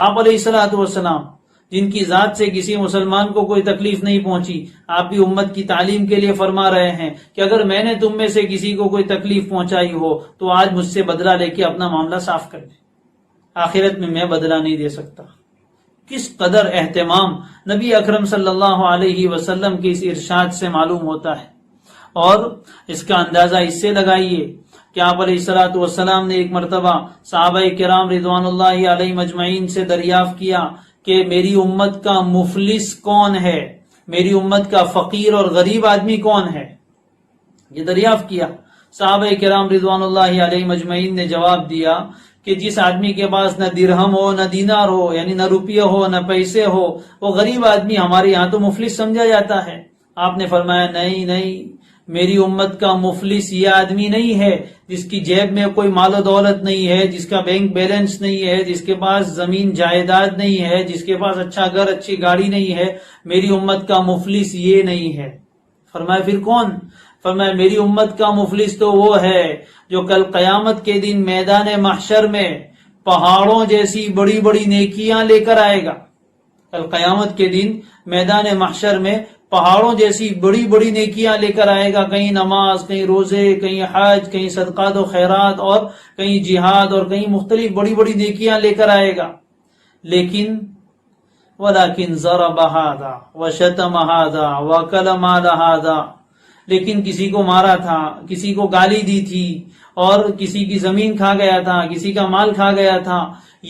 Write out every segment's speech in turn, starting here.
آپ علیہ الصلوۃ والسلام جن کی ذات سے کسی مسلمان کو کوئی تکلیف نہیں پہنچی، آپ بھی امت کی تعلیم کے لیے فرما رہے ہیں کہ اگر میں نے تم میں سے کسی کو کوئی تکلیف پہنچائی ہو تو آج مجھ سے بدلہ لے کے اپنا معاملہ صاف کر دیں، آخرت میں بدلہ نہیں دے سکتا۔ کس قدر اہتمام نبی اکرم صلی اللہ علیہ وسلم کے اس ارشاد سے معلوم ہوتا ہے، اور اس کا اندازہ اس سے لگائیے کہ آپ علیہ الصلوۃ والسلام نے ایک مرتبہ صحابہ کرام رضوان اللہ علیہ مجمعین سے دریافت کیا کہ میری امت کا مفلس کون ہے، میری امت کا فقیر اور غریب آدمی کون ہے، یہ دریافت کیا۔ صحابہ کرام رضوان اللہ علیہ مجمعین نے جواب دیا کہ جس آدمی کے پاس نہ درہم ہو نہ دینار ہو، یعنی نہ روپیہ ہو نہ پیسے ہو، وہ غریب آدمی ہمارے یہاں تو مفلس سمجھا جاتا ہے۔ آپ نے فرمایا نہیں، میری امت کا مفلس یہ آدمی نہیں ہے جس کی جیب میں کوئی مال و دولت نہیں ہے، جس کا بینک بیلنس نہیں ہے، جس کے پاس زمین جائیداد نہیں ہے، جس کے پاس اچھا گھر اچھی گاڑی نہیں ہے، میری امت کا مفلس یہ نہیں ہے۔ فرمایا پھر کون؟ فرمایا میری امت کا مفلس تو وہ ہے جو کل قیامت کے دن میدان محشر میں پہاڑوں جیسی بڑی بڑی نیکیاں لے کر آئے گا۔ کل قیامت کے دن میدان محشر میں پہاڑوں جیسی بڑی بڑی نیکیاں لے کر آئے گا، کہیں نماز، کہیں روزے، کہیں حج، کہیں صدقات و خیرات، اور کہیں جہاد، اور کہیں مختلف بڑی بڑی نیکیاں لے کر آئے گا۔ لیکن وَلَكِنْ ضَرَبَ هَذَا وَشَتَمَ هَذَا وَكَلَمَ هَذَا، لیکن کسی کو مارا تھا، کسی کو گالی دی تھی، اور کسی کی زمین کھا گیا تھا، کسی کا مال کھا گیا تھا۔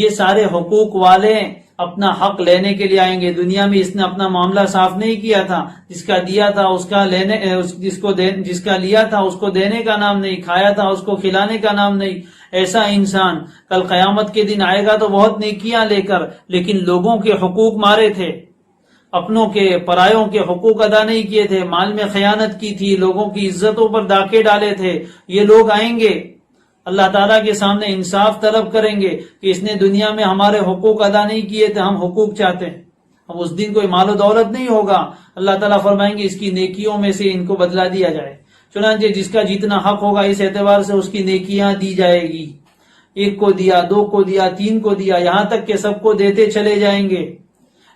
یہ سارے حقوق والے اپنا حق لینے کے لیے آئیں گے۔ دنیا میں اس نے اپنا معاملہ صاف نہیں کیا تھا، جس کا دیا تھا اس کا لینے، جس کا لیا تھا اس کو دینے کا نام نہیں، کھایا تھا اس کو کھلانے کا نام نہیں۔ ایسا انسان کل قیامت کے دن آئے گا تو بہت نیکیاں لے کر، لیکن لوگوں کے حقوق مارے تھے، اپنوں کے پرایوں کے حقوق ادا نہیں کیے تھے، مال میں خیانت کی تھی، لوگوں کی عزتوں پر ڈاکے ڈالے تھے۔ یہ لوگ آئیں گے اللہ تعالیٰ کے سامنے انصاف طلب کریں گے کہ اس نے دنیا میں ہمارے حقوق ادا نہیں کیے تھے، ہم حقوق چاہتے ہیں۔ اب اس دن کوئی مال و دولت نہیں ہوگا، اللہ تعالیٰ فرمائیں گے اس کی نیکیوں میں سے ان کو بدلہ دیا جائے۔ چنانچہ جس کا جتنا حق ہوگا اس اعتبار سے اس کی نیکیاں دی جائے گی، ایک کو دیا، دو کو دیا، تین کو دیا، یہاں تک کہ سب کو دیتے چلے جائیں گے۔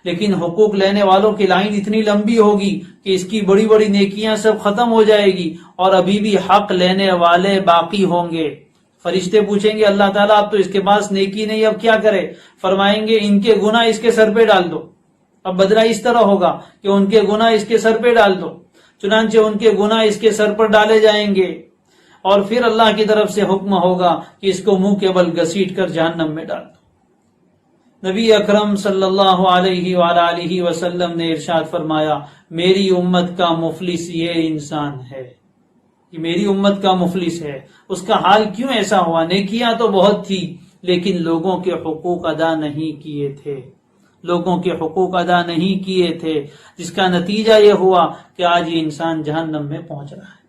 لیکن حقوق لینے والوں کی لائن اتنی لمبی ہوگی کہ اس کی بڑی بڑی نیکیاں سب ختم ہو جائے گی، اور ابھی بھی حق لینے والے باقی ہوں گے۔ فرشتے پوچھیں گے اللہ تعالیٰ اب تو اس کے پاس نیکی نہیں، اب کیا کرے؟ فرمائیں گے ان کے گناہ اس کے سر پہ ڈال دو۔ اب بدلہ اس طرح ہوگا کہ ان کے گناہ اس کے سر پہ ڈال دو۔ چنانچہ ان کے گناہ اس کے سر پر ڈالے جائیں گے، اور پھر اللہ کی طرف سے حکم ہوگا کہ اس کو منہ کے بل گھسیٹ کر جہنم میں ڈال دو۔ نبی اکرم صلی اللہ علیہ وآلہ وسلم نے ارشاد فرمایا میری امت کا مفلس یہ انسان ہے، کہ میری امت کا مفلس ہے۔ اس کا حال کیوں ایسا ہوا؟ نیکیاں تو بہت تھی لیکن لوگوں کے حقوق ادا نہیں کیے تھے، لوگوں کے حقوق ادا نہیں کیے تھے، جس کا نتیجہ یہ ہوا کہ آج یہ انسان جہنم میں پہنچ رہا ہے۔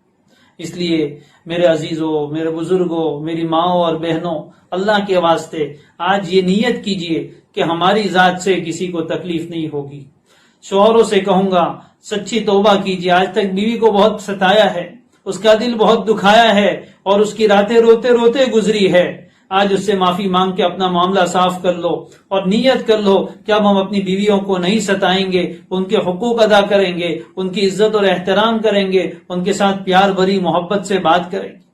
اس لیے میرے عزیزوں، میرے بزرگوں، میری ماؤں اور بہنوں، اللہ کے واسطے آج یہ نیت کیجئے کہ ہماری ذات سے کسی کو تکلیف نہیں ہوگی۔ شوہروں سے کہوں گا سچی توبہ کیجئے، آج تک بیوی کو بہت ستایا ہے، اس کا دل بہت دکھایا ہے، اور اس کی راتیں روتے روتے گزری ہے۔ آج اس سے معافی مانگ کے اپنا معاملہ صاف کر لو، اور نیت کر لو کہ اب ہم اپنی بیویوں کو نہیں ستائیں گے، ان کے حقوق ادا کریں گے، ان کی عزت اور احترام کریں گے، ان کے ساتھ پیار بھری محبت سے بات کریں گے۔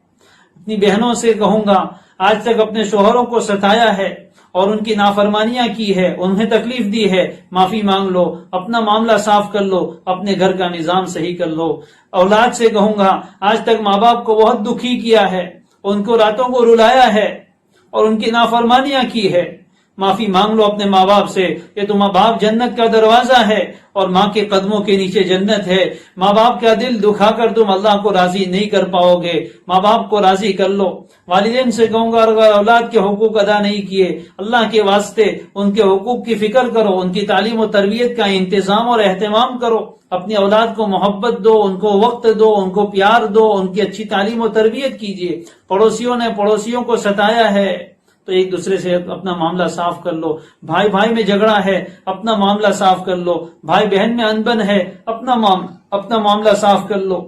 اپنی بہنوں سے کہوں گا آج تک اپنے شوہروں کو ستایا ہے اور ان کی نافرمانیاں کی ہے، انہیں تکلیف دی ہے، معافی مانگ لو، اپنا معاملہ صاف کر لو، اپنے گھر کا نظام صحیح کر لو۔ اولاد سے کہوں گا آج تک ماں باپ کو بہت دکھی کیا ہے، ان کو راتوں کو رلایا ہے اور ان کی نافرمانیاں کی ہے، معافی مانگ لو اپنے ماں باپ سے کہ تمہارا باپ جنت کا دروازہ ہے اور ماں کے قدموں کے نیچے جنت ہے۔ ماں باپ کا دل دکھا کر تم اللہ کو راضی نہیں کر پاؤ گے، ماں باپ کو راضی کر لو۔ والدین سے کہوں گا اگر اولاد کے حقوق ادا نہیں کیے، اللہ کے واسطے ان کے حقوق کی فکر کرو، ان کی تعلیم و تربیت کا انتظام اور اہتمام کرو، اپنی اولاد کو محبت دو، ان کو وقت دو، ان کو پیار دو، ان کی اچھی تعلیم و تربیت کیجیے۔ پڑوسیوں نے پڑوسیوں کو ستایا ہے تو ایک دوسرے سے اپنا معاملہ صاف کر لو۔ بھائی بھائی میں جھگڑا ہے، اپنا معاملہ صاف کر لو۔ بھائی بہن میں انبن ہے، اپنا معاملہ صاف کر لو۔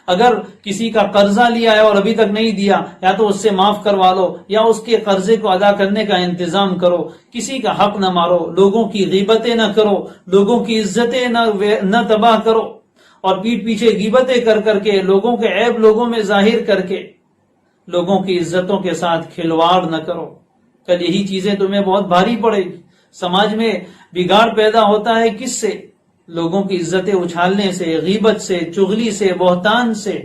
اگر کسی کا قرضہ لیا ہے اور ابھی تک نہیں دیا، یا تو اس سے معاف کروا لو یا اس کے قرضے کو ادا کرنے کا انتظام کرو. کسی کا حق نہ مارو، لوگوں کی غیبتیں نہ کرو، لوگوں کی عزتیں نہ تباہ کرو، اور پیٹھ پیچھے غیبتیں کر کے، لوگوں کے عیب لوگوں میں ظاہر کر کے لوگوں کی عزتوں کے ساتھ کھلواڑ نہ کرو. کل یہی چیزیں تمہیں بہت بھاری پڑے گی. سماج میں بگاڑ پیدا ہوتا ہے کس سے؟ لوگوں کی عزتیں اچھالنے سے، غیبت سے، چغلی سے، بہتان سے.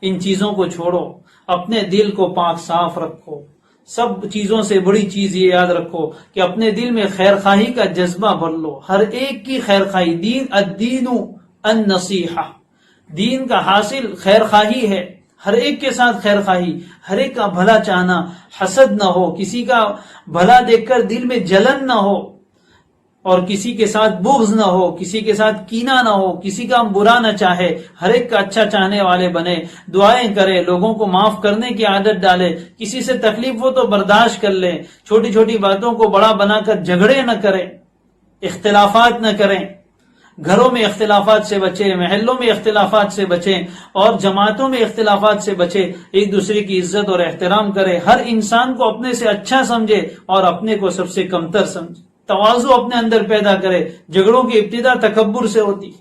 ان چیزوں کو چھوڑو، اپنے دل کو پاک صاف رکھو. سب چیزوں سے بڑی چیز یہ یاد رکھو کہ اپنے دل میں خیر خواہی کا جذبہ بھر لو. ہر ایک کی خیر خواہی. الدین النصیحہ، دین کا حاصل خیر خواہی ہے. ہر ایک کے ساتھ خیر خواہی، ہر ایک کا بھلا چاہنا، حسد نہ ہو، کسی کا بھلا دیکھ کر دل میں جلن نہ ہو، اور کسی کے ساتھ بغض نہ ہو، کسی کے ساتھ کینہ نہ ہو، کسی کا برا نہ چاہے، ہر ایک کا اچھا چاہنے والے بنے. دعائیں کرے، لوگوں کو معاف کرنے کی عادت ڈالے. کسی سے تکلیف ہو تو برداشت کر لیں. چھوٹی چھوٹی باتوں کو بڑا بنا کر جھگڑے نہ کریں، اختلافات نہ کریں. گھروں میں اختلافات سے بچیں، محلوں میں اختلافات سے بچیں، اور جماعتوں میں اختلافات سے بچیں. ایک دوسرے کی عزت اور احترام کرے. ہر انسان کو اپنے سے اچھا سمجھے اور اپنے کو سب سے کمتر سمجھے. تواضع اپنے اندر پیدا کرے. جھگڑوں کی ابتدا تکبر سے ہوتی.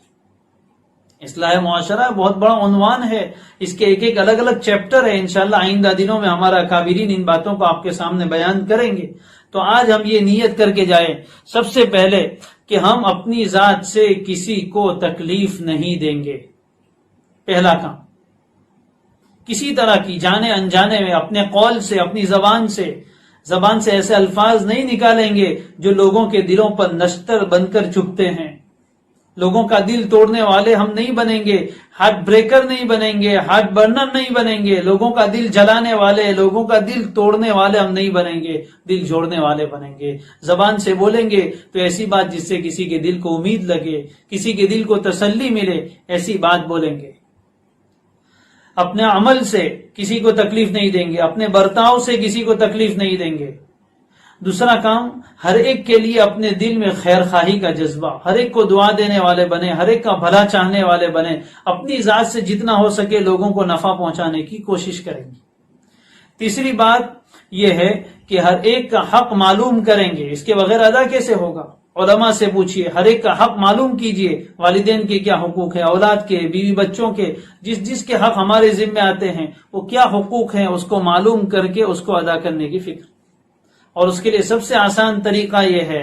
اصلاح معاشرہ بہت بڑا عنوان ہے، اس کے ایک ایک الگ الگ چیپٹر ہے. انشاءاللہ آئندہ دنوں میں ہمارا اکابرین ان باتوں کو آپ کے سامنے بیان کریں گے. تو آج ہم یہ نیت کر کے جائیں سب سے پہلے کہ ہم اپنی ذات سے کسی کو تکلیف نہیں دیں گے. پہلا کام، کسی طرح کی جانے انجانے میں اپنے قول سے، اپنی زبان سے ایسے الفاظ نہیں نکالیں گے جو لوگوں کے دلوں پر نشتر بن کر چبھتے ہیں. لوگوں کا دل توڑنے والے ہم نہیں بنیں گے، ہارٹ بریکر نہیں بنیں گے، ہارٹ برنر نہیں بنیں گے. لوگوں کا دل جلانے والے، لوگوں کا دل توڑنے والے ہم نہیں بنیں گے، دل جوڑنے والے بنیں گے. زبان سے بولیں گے تو ایسی بات جس سے کسی کے دل کو امید لگے، کسی کے دل کو تسلی ملے، ایسی بات بولیں گے. اپنے عمل سے کسی کو تکلیف نہیں دیں گے، اپنے برتاؤ سے کسی کو تکلیف نہیں دیں گے. دوسرا کام، ہر ایک کے لیے اپنے دل میں خیر خواہی کا جذبہ، ہر ایک کو دعا دینے والے بنے، ہر ایک کا بھلا چاہنے والے بنے. اپنی ذات سے جتنا ہو سکے لوگوں کو نفع پہنچانے کی کوشش کریں گے. تیسری بات یہ ہے کہ ہر ایک کا حق معلوم کریں گے. اس کے بغیر ادا کیسے ہوگا؟ علماء سے پوچھئے، ہر ایک کا حق معلوم کیجئے. والدین کے کیا حقوق ہیں، اولاد کے، بیوی بچوں کے، جس کے حق ہمارے ذمہ آتے ہیں وہ کیا حقوق ہیں، اس کو معلوم کر کے اس کو ادا کرنے کی فکر. اور اس کے لیے سب سے آسان طریقہ یہ ہے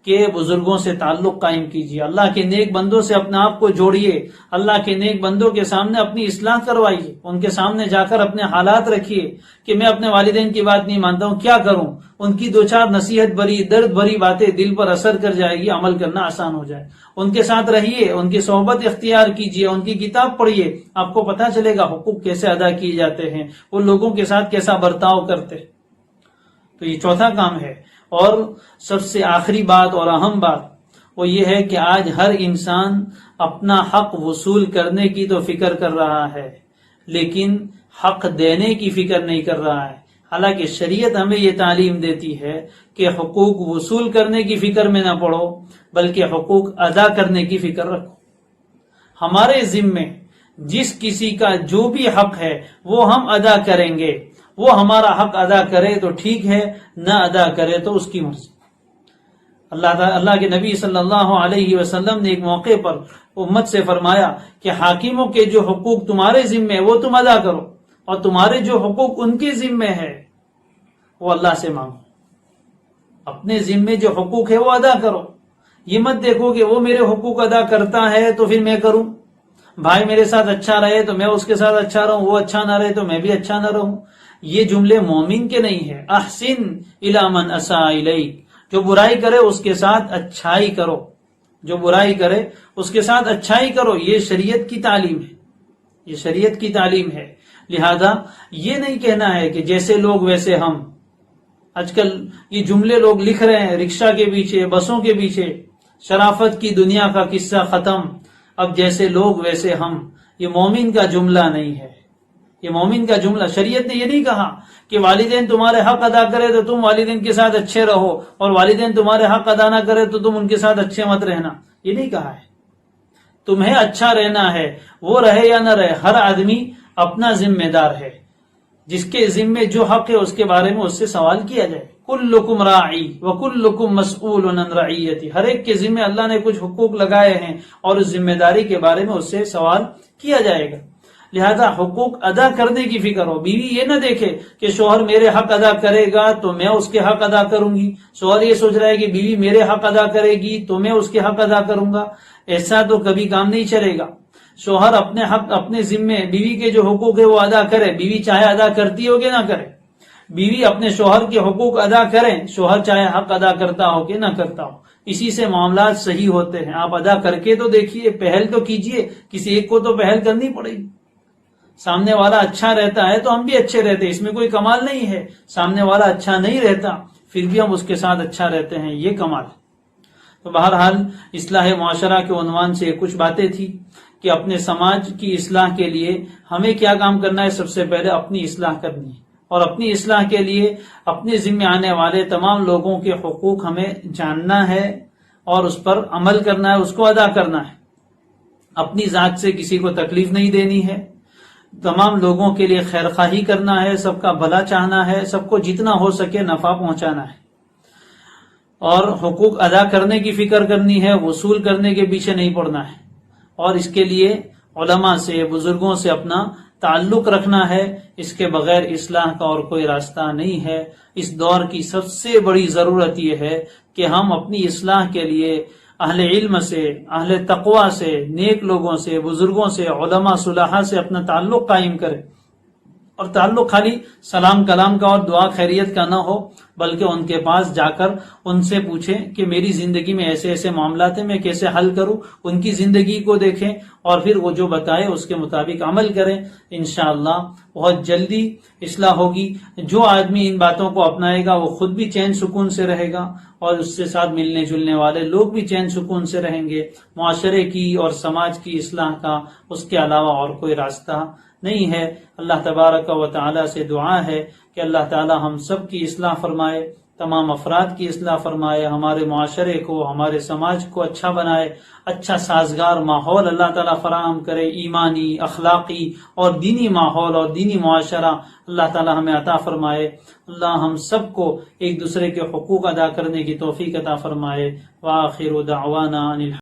کہ بزرگوں سے تعلق قائم کیجیے. اللہ کے نیک بندوں سے اپنے آپ کو جوڑیے. اللہ کے نیک بندوں کے سامنے اپنی اصلاح کروائیے. ان کے سامنے جا کر اپنے حالات رکھیے کہ میں اپنے والدین کی بات نہیں مانتا ہوں، کیا کروں. ان کی دو چار نصیحت بھری، درد بھری باتیں دل پر اثر کر جائے گی، عمل کرنا آسان ہو جائے. ان کے ساتھ رہیے، ان کی صحبت اختیار کیجیے، ان کی کتاب پڑھیے. آپ کو پتہ چلے گا حقوق کیسے ادا کیے جاتے ہیں، وہ لوگوں کے ساتھ کیسا برتاؤ کرتے. تو یہ چوتھا کام ہے. اور سب سے آخری بات اور اہم بات وہ یہ ہے کہ آج ہر انسان اپنا حق وصول کرنے کی تو فکر کر رہا ہے، لیکن حق دینے کی فکر نہیں کر رہا ہے. حالانکہ شریعت ہمیں یہ تعلیم دیتی ہے کہ حقوق وصول کرنے کی فکر میں نہ پڑو، بلکہ حقوق ادا کرنے کی فکر رکھو. ہمارے ذمے جس کسی کا جو بھی حق ہے وہ ہم ادا کریں گے. وہ ہمارا حق ادا کرے تو ٹھیک ہے، نہ ادا کرے تو اس کی مرضی. اللہ کے نبی صلی اللہ علیہ وسلم نے ایک موقع پر امت سے فرمایا کہ حاکموں کے جو حقوق تمہارے ذمے وہ تم ادا کرو، اور تمہارے جو حقوق ان کے ذمے ہے وہ اللہ سے مانگو. اپنے ذمے جو حقوق ہے وہ ادا کرو. یہ مت دیکھو کہ وہ میرے حقوق ادا کرتا ہے تو پھر میں کروں. بھائی میرے ساتھ اچھا رہے تو میں اس کے ساتھ اچھا رہوں، وہ اچھا نہ رہے تو میں بھی اچھا نہ رہوں. یہ جملے مومن کے نہیں ہے. احسن الی من اساء الیک، جو برائی کرے اس کے ساتھ اچھائی کرو، جو برائی کرے اس کے ساتھ اچھائی کرو. یہ شریعت کی تعلیم ہے، یہ شریعت کی تعلیم ہے. لہذا یہ نہیں کہنا ہے کہ جیسے لوگ ویسے ہم. آج کل یہ جملے لوگ لکھ رہے ہیں رکشہ کے پیچھے، بسوں کے پیچھے، شرافت کی دنیا کا قصہ ختم، اب جیسے لوگ ویسے ہم. یہ مومن کا جملہ نہیں ہے. یہ مومن کا جملہ، شریعت نے یہ نہیں کہا کہ والدین تمہارے حق ادا کرے تو تم والدین کے ساتھ اچھے رہو، اور والدین تمہارے حق ادا نہ کرے تو تم ان کے ساتھ اچھے مت رہنا. یہ نہیں کہا ہے. تمہیں اچھا رہنا ہے، وہ رہے یا نہ رہے، ہر آدمی اپنا ذمہ دار ہے، جس کے ذمے جو حق ہے اس کے بارے میں اس سے سوال کیا جائے۔ کلکم راعی وکلکم مسئول عن رعیتی، ہر ایک کے ذمے اللہ نے کچھ حقوق لگائے ہیں اور اس ذمہ داری کے بارے میں اس سے سوال کیا جائے گا۔ لہذا حقوق ادا کرنے کی فکر ہو۔ بیوی یہ نہ دیکھے کہ شوہر میرے حق ادا کرے گا تو میں اس کے حق ادا کروں گی، شوہر یہ سوچ رہا ہے کہ بیوی میرے حق ادا کرے گی تو میں اس کے حق ادا کروں گا، ایسا تو کبھی کام نہیں چلے گا۔ شوہر اپنے حق، اپنے ذمے، بیوی کے جو حقوق ہے وہ ادا کرے، بیوی چاہے ادا کرتی ہو کہ نہ کرے، بیوی اپنے شوہر کے حقوق ادا کریں، شوہر چاہے حق ادا کرتا ہو کہ نہ کرتا ہو، اسی سے معاملات صحیح ہوتے ہیں۔ آپ ادا کر کے تو دیکھیے، پہل تو کیجئے، کسی ایک کو تو پہل کرنی پڑے گی۔ سامنے والا اچھا رہتا ہے تو ہم بھی اچھے رہتے، اس میں کوئی کمال نہیں ہے۔ سامنے والا اچھا نہیں رہتا پھر بھی ہم اس کے ساتھ اچھا رہتے ہیں، یہ کمال ہے۔ تو بہرحال اصلاح معاشرہ کے عنوان سے کچھ باتیں تھی کہ اپنے سماج کی اصلاح کے لیے ہمیں کیا کام کرنا ہے۔ سب سے پہلے اپنی اصلاح کرنی ہے، اور اپنی اصلاح کے لیے اپنے ذمہ آنے والے تمام لوگوں کے حقوق ہمیں جاننا ہے اور اس پر عمل کرنا ہے، اس کو ادا کرنا ہے۔ اپنی ذات سے کسی کو تکلیف نہیں دینی ہے، تمام لوگوں کے لیے خیر خواہی کرنا ہے، سب کا بھلا چاہنا ہے، سب کو جتنا ہو سکے نفع پہنچانا ہے، اور حقوق ادا کرنے کی فکر کرنی ہے، وصول کرنے کے پیچھے نہیں پڑنا ہے، اور اس کے لیے علماء سے، بزرگوں سے اپنا تعلق رکھنا ہے۔ اس کے بغیر اصلاح کا اور کوئی راستہ نہیں ہے۔ اس دور کی سب سے بڑی ضرورت یہ ہے کہ ہم اپنی اصلاح کے لیے اہل علم سے، اہل تقوی سے، نیک لوگوں سے، بزرگوں سے، علماء صلحاء سے اپنا تعلق قائم کریں، اور تعلق خالی سلام کلام کا اور دعا خیریت کا نہ ہو، بلکہ ان کے پاس جا کر ان سے پوچھیں کہ میری زندگی میں ایسے ایسے معاملات ہیں، میں کیسے حل کروں، ان کی زندگی کو دیکھیں اور پھر وہ جو بتائے اس کے مطابق عمل کریں۔ انشاءاللہ بہت جلدی اصلاح ہوگی۔ جو آدمی ان باتوں کو اپنائے گا وہ خود بھی چین سکون سے رہے گا، اور اس سے ساتھ ملنے جلنے والے لوگ بھی چین سکون سے رہیں گے۔ معاشرے کی اور سماج کی اصلاح کا اس کے علاوہ اور کوئی راستہ نہیں ہے۔ اللہ تبارک و تعالی سے دعا ہے کہ اللہ تعالی ہم سب کی اصلاح فرمائے، تمام افراد کی اصلاح فرمائے، ہمارے معاشرے کو، ہمارے سماج کو اچھا بنائے، اچھا سازگار ماحول اللہ تعالیٰ فراہم کرے، ایمانی، اخلاقی اور دینی ماحول اور دینی معاشرہ اللہ تعالیٰ ہمیں عطا فرمائے۔ اللہ ہم سب کو ایک دوسرے کے حقوق ادا کرنے کی توفیق عطا فرمائے۔ وآخر دعوانا